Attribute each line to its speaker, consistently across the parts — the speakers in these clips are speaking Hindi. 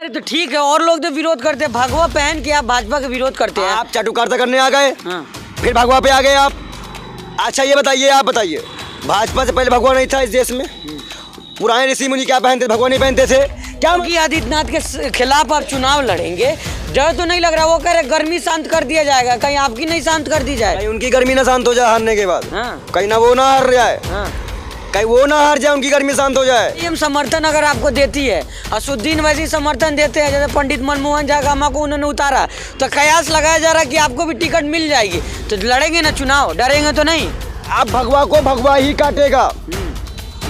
Speaker 1: अरे तो ठीक है, और लोग तो विरोध करते हैं, भगवा पहन के आप भाजपा का विरोध करते हैं।
Speaker 2: आप चाटुकारिता करने आ गए,
Speaker 1: हाँ।
Speaker 2: फिर भगवा पे आ गए आप। अच्छा ये बताइए, आप बताइए, भाजपा से पहले भगवा नहीं था इस देश में? पुराने ऋषि मुनि क्या पहनते थे? भगवा नहीं पहनते थे क्या?
Speaker 1: योगी आदित्यनाथ के खिलाफ आप चुनाव लड़ेंगे, डर तो नहीं लग रहा? वो कह रहे गर्मी शांत कर दिया जाएगा, कहीं आपकी नहीं शांत कर दी जाए?
Speaker 2: कहीं उनकी गर्मी ना शांत हो जाए हारने के बाद।
Speaker 1: हाँ।
Speaker 2: कहीं ना वो ना हार जाए, कहीं वो ना हार जाए, उनकी गर्मी शांत हो जाए।
Speaker 1: पीएम समर्थन अगर आपको देती है, असुद्दीन वैसी समर्थन देते हैं, जैसे पंडित मनमोहन झा गामा को उन्होंने उतारा, तो कयास लगाया जा रहा है कि आपको भी टिकट मिल जाएगी, तो लड़ेंगे ना चुनाव, डरेंगे तो नहीं?
Speaker 2: अब भगवा को भगवा ही काटेगा,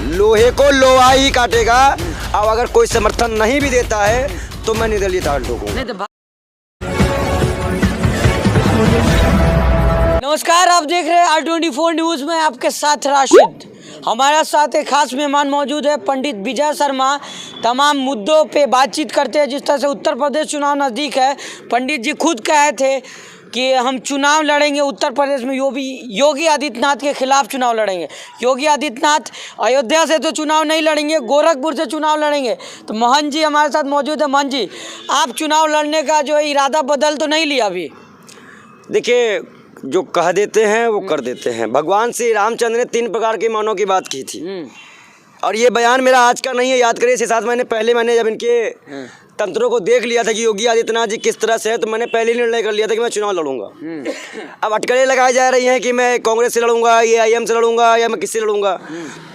Speaker 2: लोहे को लोहा ही काटेगा। अब अगर कोई समर्थन नहीं भी देता है तो मैं निर्दलीय ताल ठोकूंगा।
Speaker 1: नमस्कार, आप देख रहे हैं R24 न्यूज़ में आपके साथ राशिद। हमारा साथ एक खास मेहमान मौजूद है, पंडित विजय शर्मा। तमाम मुद्दों पे बातचीत करते हैं। जिस तरह से उत्तर प्रदेश चुनाव नज़दीक है, पंडित जी खुद कहे थे कि हम चुनाव लड़ेंगे उत्तर प्रदेश में, योगी आदित्यनाथ के खिलाफ चुनाव लड़ेंगे। योगी आदित्यनाथ अयोध्या से तो चुनाव नहीं लड़ेंगे, गोरखपुर से चुनाव लड़ेंगे। तो मोहन जी हमारे साथ मौजूद है। मोहन जी, आप चुनाव लड़ने का जो इरादा बदल तो नहीं लिया अभी?
Speaker 2: देखिए, जो कह देते हैं वो कर देते हैं। भगवान श्री रामचंद्र ने 3 प्रकार के मानव की बात की थी, और ये बयान मेरा आज का नहीं है। याद करिए 6-7 महीने पहले मैंने जब इनके तंत्रों को देख लिया था कि योगी आदित्यनाथ जी किस तरह से है, तो मैंने पहले ही निर्णय कर लिया था कि मैं चुनाव लड़ूंगा। अब अटकलें लगाई जा रही हैं कि मैं कांग्रेस से लड़ूंगा, ये IM से लड़ूंगा, या मैं किससे लड़ूंगा।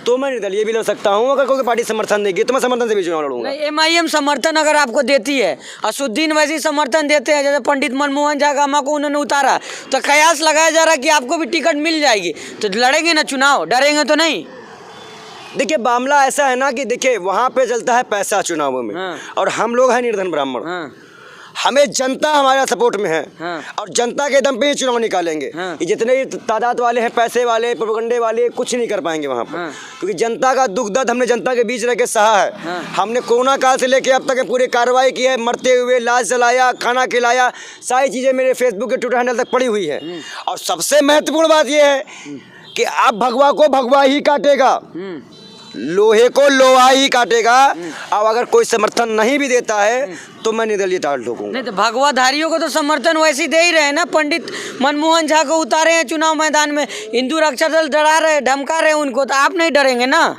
Speaker 2: तो मैं निर्दलीय भी लड़ सकता हूँ, अगर कोई पार्टी समर्थन देगी तो मैं समर्थन से भी चुनाव लड़ूंगा।
Speaker 1: MIM समर्थन अगर आपको देती है, असुद्दीन वैसी समर्थन देते हैं, जैसे पंडित मनमोहन झा गामा को उन्होंने उतारा, तो कयास लगाया जा रहा है कि आपको भी टिकट मिल जाएगी, तो लड़ेंगे ना चुनाव, डरेंगे तो नहीं?
Speaker 2: देखिए, मामला ऐसा है ना कि देखिए वहाँ पे चलता है पैसा चुनावों में। और हम लोग हैं निर्धन ब्राह्मण। हमें जनता हमारा सपोर्ट में है, और जनता के दम पे ही चुनाव निकालेंगे। ये जितने तादाद वाले हैं, पैसे वाले, प्रोपेगेंडे वाले, कुछ नहीं कर पाएंगे वहाँ पर, क्योंकि जनता का दुख दर्द हमने जनता के बीच रह के सहा है। हमने कोरोना काल से लेके अब तक पूरी कार्रवाई की है, मरते हुए लाश जलाया, खाना खिलाया, सारी चीज़ें मेरे फेसबुक के ट्विटर हैंडल तक पड़ी हुई है। और सबसे महत्वपूर्ण बात यह है कि अब भगवा को भगवा ही काटेगा, लोहे को लोहा ही काटेगा। अब अगर कोई समर्थन नहीं भी देता है तो मैं निर्दलीय ताल ठोकूंगा।
Speaker 1: नहीं तो भगवाधारियों को तो समर्थन वैसे ही दे ही रहे हैं ना। पंडित मनमोहन झा को उतारे हैं चुनाव मैदान में, हिंदू रक्षा दल डरा रहे, धमका रहे उनको, तो आप नहीं डरेंगे ना?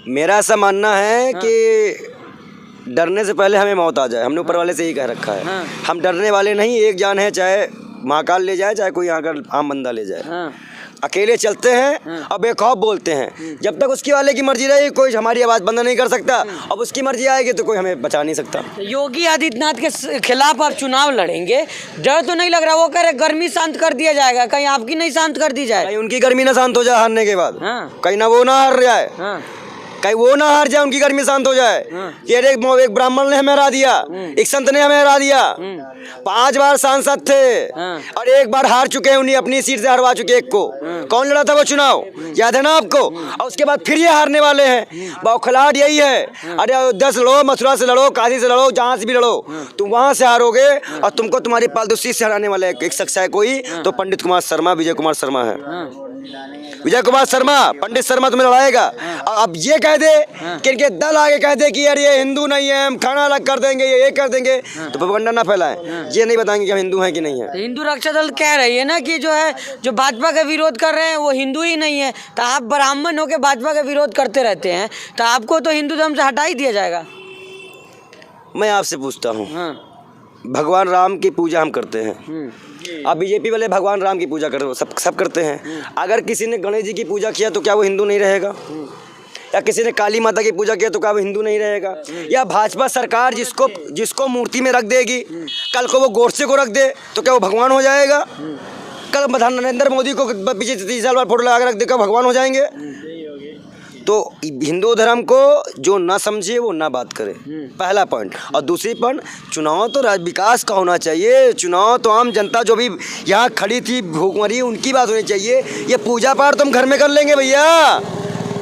Speaker 2: मेरा ऐसा मानना है कि डरने से पहले हमें मौत आ जाए। हमने ऊपर वाले से ही कह रखा है, हम डरने वाले नहीं। एक जान है, चाहे महाकाल ले जाए, चाहे कोई अगर आम बंदा ले जाए। अकेले चलते हैं और बेखौफ बोलते हैं। जब तक उसकी वाले की मर्जी रहेगी, कोई हमारी आवाज़ बंद नहीं कर सकता। अब उसकी मर्जी आएगी तो कोई हमें बचा नहीं सकता।
Speaker 1: योगी आदित्यनाथ के खिलाफ आप चुनाव लड़ेंगे, डर तो नहीं लग रहा? वो कह रहे गर्मी शांत कर दिया जाएगा, कहीं आपकी नहीं शांत कर दी जाए?
Speaker 2: कहीं उनकी गर्मी ना शांत हो जाए हारने के बाद। कहीं ना वो ना हार जाए, कहीं वो ना हार जाए, उनकी गर्मी शांत हो जाए। कि अरे एक ब्राह्मण ने हमें हरा दिया, एक संत ने हमें हरा दिया। 5 बार सांसद थे और 1 बार हार चुके हैं, उन्हीं अपनी सीट से हरवा चुके एक को। कौन लड़ा था वो चुनाव, याद है ना आपको? और उसके बाद फिर ये हारने वाले हैं। बौखलाहट यही है, अरे अयोध्या से लड़ो, मथुरा से लड़ो, काशी से लड़ो, जहाँ से भी लड़ो, तुम वहाँ से हारोगे। और तुमको तुम्हारी पालतू सीट से हराने वाला एक शख्स है कोई, तो पंडित कुमार शर्मा, विजय कुमार शर्मा है। विजय कुमार शर्मा, पंडित शर्मा तुम्हें लड़ाएगा। अब ये कह दे कि इनके दल आगे कह दे कि यार ये हिंदू नहीं है, हम खाना अलग कर देंगे, ये कर देंगे, तो प्रोपेगेंडा ना फैलाएं। ये नहीं बताएंगे कि हम हिंदू हैं कि नहीं है।
Speaker 1: हिंदू रक्षा दल कह रही है ना कि जो भाजपा का विरोध कर रहे हैं वो हिंदू ही नहीं है। तो आप ब्राह्मण होकर भाजपा का विरोध करते रहते हैं, तो आपको तो हिंदू धर्म से हटा ही दिया जाएगा।
Speaker 2: मैं आपसे पूछता हूँ, भगवान राम की पूजा हम करते हैं, अब बीजेपी वाले भगवान राम की पूजा करते, सब करते हैं। अगर किसी ने गणेश जी की पूजा किया तो क्या वो हिंदू नहीं रहेगा? या किसी ने काली माता की पूजा किया तो क्या वो हिंदू नहीं रहेगा? या भाजपा सरकार जिसको मूर्ति में रख देगी, कल को वो गोडसे को रख दे तो क्या वो भगवान हो जाएगा? कल प्रधान नरेंद्र मोदी को पीछे 30 साल बाद फोटो लगा के रख देगा, भगवान हो जाएंगे? तो हिंदू धर्म को जो ना समझे वो ना बात करे, पहला पॉइंट। और दूसरी पॉइंट, चुनाव तो विकास का होना चाहिए। चुनाव तो आम जनता जो भी यहाँ खड़ी थी भूखमरी, उनकी बात होनी चाहिए। ये पूजा पाठ तो हम घर में कर लेंगे भैया,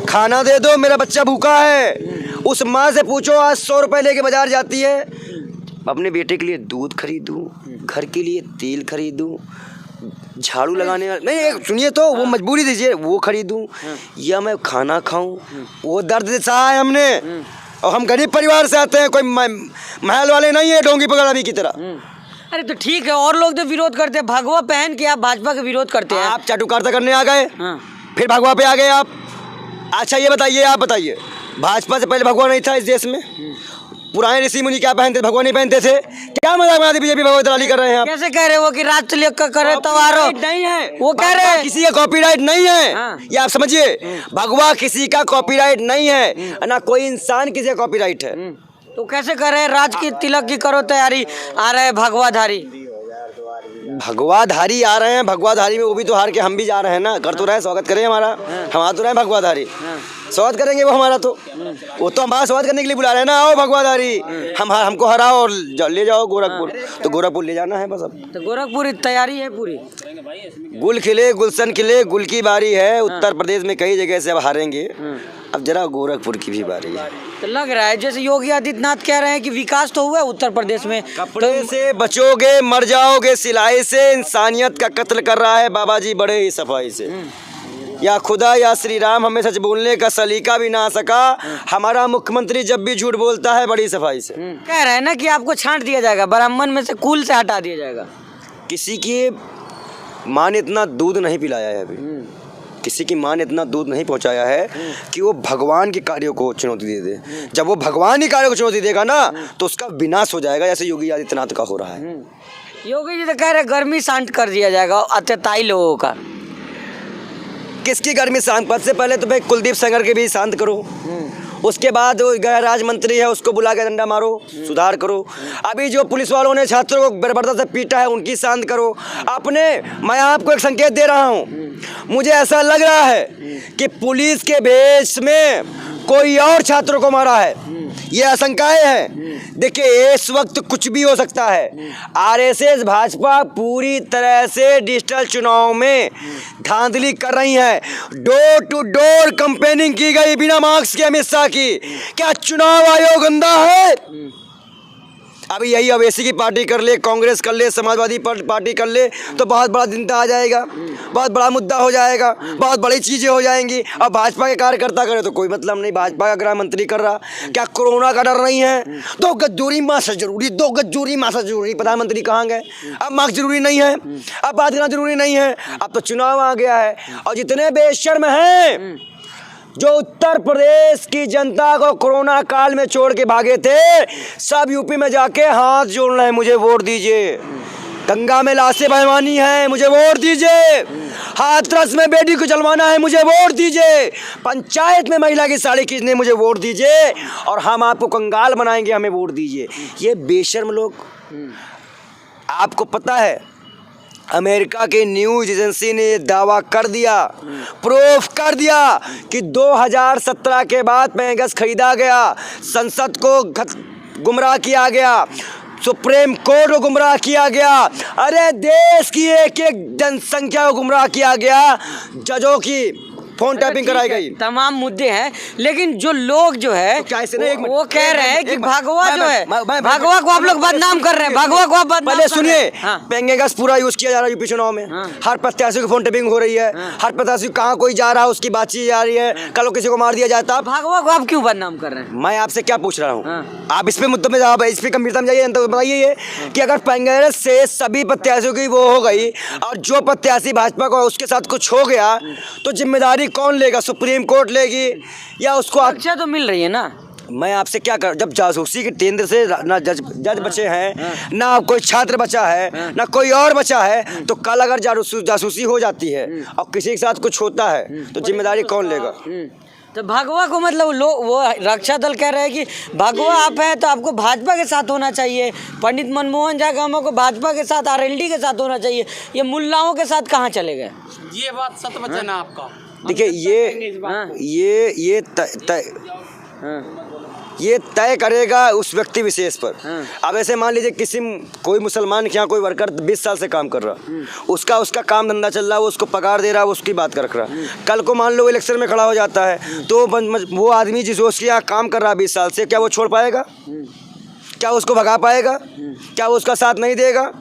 Speaker 2: खाना दे दो, मेरा बच्चा भूखा है। उस माँ से पूछो आज 100 रुपये लेके बाजार जाती है, अपने बेटे के लिए दूध खरीदूँ, घर के लिए तेल खरीदूँ, झाड़ू लगाने नहीं, एक सुनिए तो, वो मजबूरी दीजिए, वो खरीदूँ या मैं खाना खाऊँ, वो दर्द सहा है हमने। और हम गरीब परिवार से आते हैं, कोई महल वाले नहीं है डोंगी पकड़ अभी की तरह।
Speaker 1: अरे तो ठीक है, और लोग तो विरोध करते हैं, भगवा पहन के आप भाजपा का विरोध करते हैं।
Speaker 2: आप चाटुकारिता करने आ गए,
Speaker 1: हाँ।
Speaker 2: फिर भगवा पे आ गए आप। अच्छा ये बताइए, आप बताइए, भाजपा से पहले भगवा नहीं था इस देश में? पुराने ऋषि मुनि क्या पहनते थे? भगवा नहीं पहनते थे? क्या मजाक बनाती बीजेपी भगवा दलाली कर रहे हैं आप?
Speaker 1: कैसे कह रहे हो कि राष्ट्र लेख का करे तवारो?
Speaker 2: नहीं है,
Speaker 1: वो कह रहे हैं
Speaker 2: किसी का कॉपीराइट नहीं है।
Speaker 1: हाँ।
Speaker 2: ये आप समझिए, भगवा किसी का कॉपीराइट नहीं है, ना कोई इंसान किसी का कॉपीराइट है।
Speaker 1: तो कैसे कर रहे हैं राज की तिलक की करो तैयारी, आ रहे हैं भगवाधारी?
Speaker 2: भगवाधारी आ रहे हैं, भगवाधारी में वो भी तो हार के हम भी जा रहे हैं ना, कर तो रहे हैं, स्वागत करें हमारा। हम आ तो रहे हैं भगवाधारी, स्वागत करेंगे वो हमारा, तो वो तो हमारा स्वागत करने के लिए बुला रहे हैं ना, आओ भगवाधारी, हमको हराओ और ले जाओ गोरखपुर। तो गोरखपुर ले जाना है बस। अब
Speaker 1: तो गोरखपुर तैयारी है पूरी?
Speaker 2: गुल खिले गुलशन खिले, गुल की बारी है। उत्तर प्रदेश में कई जगह से अब हारेंगे, अब जरा गोरखपुर की भी बारी है।
Speaker 1: तो लग रहा है जैसे योगी आदित्यनाथ कह रहे हैं कि विकास तो हुआ है उत्तर प्रदेश में।
Speaker 2: कपड़े से बचोगे मर जाओगे सिलाई से, इंसानियत का कत्ल कर रहा है बाबा जी बड़े ही सफाई से। या खुदा या श्री राम, हमें सच बोलने का सलीका भी ना सका, हमारा मुख्यमंत्री जब भी झूठ बोलता है बड़ी सफाई से।
Speaker 1: कह रहे हैं ना कि आपको छांट दिया जाएगा, ब्राह्मण में से कुल से हटा दिया जाएगा।
Speaker 2: किसी की माँ ने इतना दूध नहीं पिलाया है अभी, किसी की माँ ने इतना दूध नहीं पहुंचाया है कि वो भगवान के कार्यों को चुनौती दे दे। जब वो भगवान के कार्यों को चुनौती देगा ना, तो उसका विनाश हो जाएगा, जैसे योगी आदित्यनाथ का हो रहा है।
Speaker 1: योगी जी तो कह रहे गर्मी शांत कर दिया जाएगा अत्यताई लोगों का।
Speaker 2: किसकी गर्मी शांत? पद से पहले तो भाई कुलदीप सेंगर के भी शांत करो, उसके बाद वो गृह राज्य मंत्री है उसको बुला के डंडा मारो, सुधार करो। अभी जो पुलिस वालों ने छात्रों को बर्बरता से पीटा है उनकी शांत करो। अपने, मैं आपको एक संकेत दे रहा हूँ, मुझे ऐसा लग रहा है कि पुलिस के भेष में कोई और छात्रों को मारा है, ये आशंकाएं हैं। देखिए इस वक्त कुछ भी हो सकता है। आरएसएस भाजपा पूरी तरह से डिजिटल चुनाव में धांधली कर रही है। डोर टू डोर कैंपेनिंग की गई बिना मास्क के अमित शाह की। क्या चुनाव आयोग अंधा है? अभी यही अवैसी की पार्टी कर ले, कांग्रेस कर ले, समाजवादी पार्टी कर ले, तो बहुत बड़ा दिन आ जाएगा, बहुत बड़ा मुद्दा हो जाएगा, बहुत बड़ी चीज़ें हो जाएंगी। अब भाजपा के कार्यकर्ता करे तो कोई मतलब नहीं, भाजपा का गृह मंत्री कर रहा। क्या कोरोना का डर नहीं है? 2 गज दूरी मास्क जरूरी, 2 गज दूरी मास्क जरूरी, प्रधानमंत्री कहाँ गए? अब मास्क जरूरी नहीं है, अब बात करना जरूरी नहीं है, अब तो चुनाव आ गया है। और जितने बेशर्म हैं जो उत्तर प्रदेश की जनता को कोरोना काल में छोड़ के भागे थे, सब यूपी में जाके हाथ जोड़ रहे हैं, मुझे वोट दीजिए। गंगा में लाशें बहवानी है, मुझे वोट दीजिए। हाथरस में बेटी को जलवाना है, मुझे वोट दीजिए। पंचायत में महिला की साड़ी खींचने, मुझे वोट दीजिए। और हम आपको कंगाल बनाएंगे, हमें वोट दीजिए। ये बेशर्म लोग। आपको पता है अमेरिका की न्यूज एजेंसी ने दावा कर दिया, प्रूफ कर दिया कि 2017 के बाद पेंगस खरीदा गया, संसद को गुमराह किया गया, सुप्रीम कोर्ट को गुमराह किया गया। अरे देश की एक एक जनसंख्या को गुमराह किया गया, जजों की फोन टैपिंग कराई गई।
Speaker 1: तमाम मुद्दे हैं, लेकिन जो लोग जो है
Speaker 2: तो क्या ऐसे नहीं,
Speaker 1: वो कह रहे हैं कि भगवा जो है, भगवा को आप लोग बदनाम कर रहे हैं, भगवा को आप बदनाम।
Speaker 2: पहले सुनिए,
Speaker 1: हाँ।
Speaker 2: पेंगस पूरा यूज किया जा रहा है यूपी चुनाव में।
Speaker 1: हाँ।
Speaker 2: हर प्रत्याशी की फोन टैपिंग हो रही है। हर प्रत्याशी कहाँ कोई जा रहा है उसकी बातचीत जा रही है, कल किसी को मार दिया जाता है।
Speaker 1: भगवा को आप क्यों बदनाम कर रहे हैं?
Speaker 2: मैं आपसे क्या पूछ रहा हूँ?
Speaker 1: हाँ।
Speaker 2: आप इस पे मुद्दे में जवाब, इस पे गंभीरता में जाइए, तो बताइए ये कि अगर पेंगस से सभी प्रत्याशियों की वो हो गई और जो प्रत्याशी भाजपा को उसके साथ कुछ हो गया, तो जिम्मेदारी कौन लेगा? सुप्रीम कोर्ट लेगी या उसको?
Speaker 1: अच्छा तो मिल रही है ना।
Speaker 2: मैं आपसे क्या कर, जब जासूसी के केंद्र से ना जज बचे हैं, ना कोई छात्र बचा है, ना कोई और बचा है, तो कल अगर जासूसी हो जाती है और किसी के साथ कुछ होता है तो जिम्मेदारी कौन लेगा?
Speaker 1: तो भगवा को मतलब लोग, वो रक्षा दल कह रहे हैं कि भगवा आप हैं तो आपको भाजपा के साथ होना चाहिए। पंडित मनमोहन झा का हमको भाजपा के साथ, आरएलडी के साथ होना चाहिए। ये मुल्लाओं के साथ कहाँ चले गए?
Speaker 3: ये बात सत्य वचन है आपका।
Speaker 2: देखिए ये तय करेगा उस व्यक्ति विशेष पर। अब ऐसे मान लीजिए कोई मुसलमान के यहाँ कोई वर्कर 20 साल से काम कर रहा, उसका काम धंधा चल रहा है, वो उसको पगार दे रहा है, वो उसकी बात कर रहा है। कल को मान लो इलेक्शन में खड़ा हो जाता है, तो वो आदमी जिस उसके यहाँ काम कर रहा है 20 साल से, क्या वो छोड़ पाएगा? क्या उसको भगा पाएगा? क्या वो उसका साथ नहीं देगा?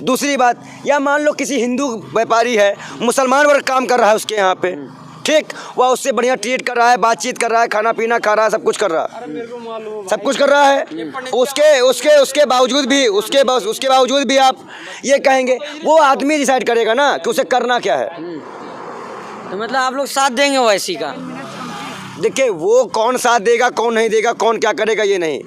Speaker 2: दूसरी बात, या मान लो किसी हिंदू व्यापारी है, मुसलमान वर्ग काम कर रहा है उसके यहाँ पे, ठीक, वह उससे बढ़िया ट्रीट कर रहा है, बातचीत कर रहा है, खाना पीना खा रहा है, सब कुछ कर रहा है, सब कुछ कर रहा है। उसके बावजूद भी आप ये कहेंगे, वो आदमी डिसाइड करेगा ना कि उसे करना क्या है।
Speaker 1: तो मतलब आप लोग साथ देंगे ओवैसी का?
Speaker 2: देखिए, वो कौन साथ देगा, कौन नहीं देगा, कौन क्या करेगा ये नहीं,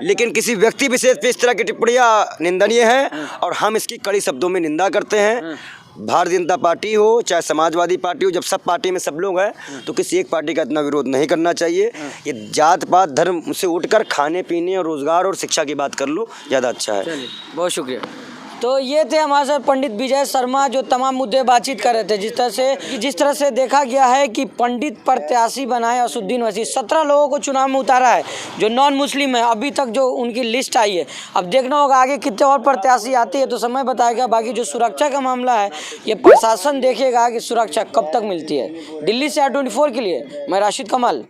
Speaker 2: लेकिन किसी व्यक्ति विशेष पे इस तरह की टिप्पणियां निंदनीय है और हम इसकी कड़ी शब्दों में निंदा करते हैं। भारतीय जनता पार्टी हो चाहे समाजवादी पार्टी हो, जब सब पार्टी में सब लोग हैं तो किसी एक पार्टी का इतना विरोध नहीं करना चाहिए। ये जात पात धर्म से उठकर खाने पीने और रोजगार और शिक्षा की बात कर लो, ज़्यादा अच्छा है।
Speaker 1: चलिए, बहुत शुक्रिया। तो ये थे हमारे साथ पंडित विजय शर्मा, जो तमाम मुद्दे बातचीत कर रहे थे। जिस तरह से देखा गया है कि पंडित प्रत्याशी बनाए असुद्दीन ओवैसी, 17 लोगों को चुनाव में उतारा है जो नॉन मुस्लिम है, अभी तक जो उनकी लिस्ट आई है। अब देखना होगा आगे कितने और प्रत्याशी आती है तो समय बताएगा। बाकी जो सुरक्षा का मामला है ये प्रशासन देखेगा कि सुरक्षा कब तक मिलती है। दिल्ली से R24 के लिए मैं राशिद कमाल।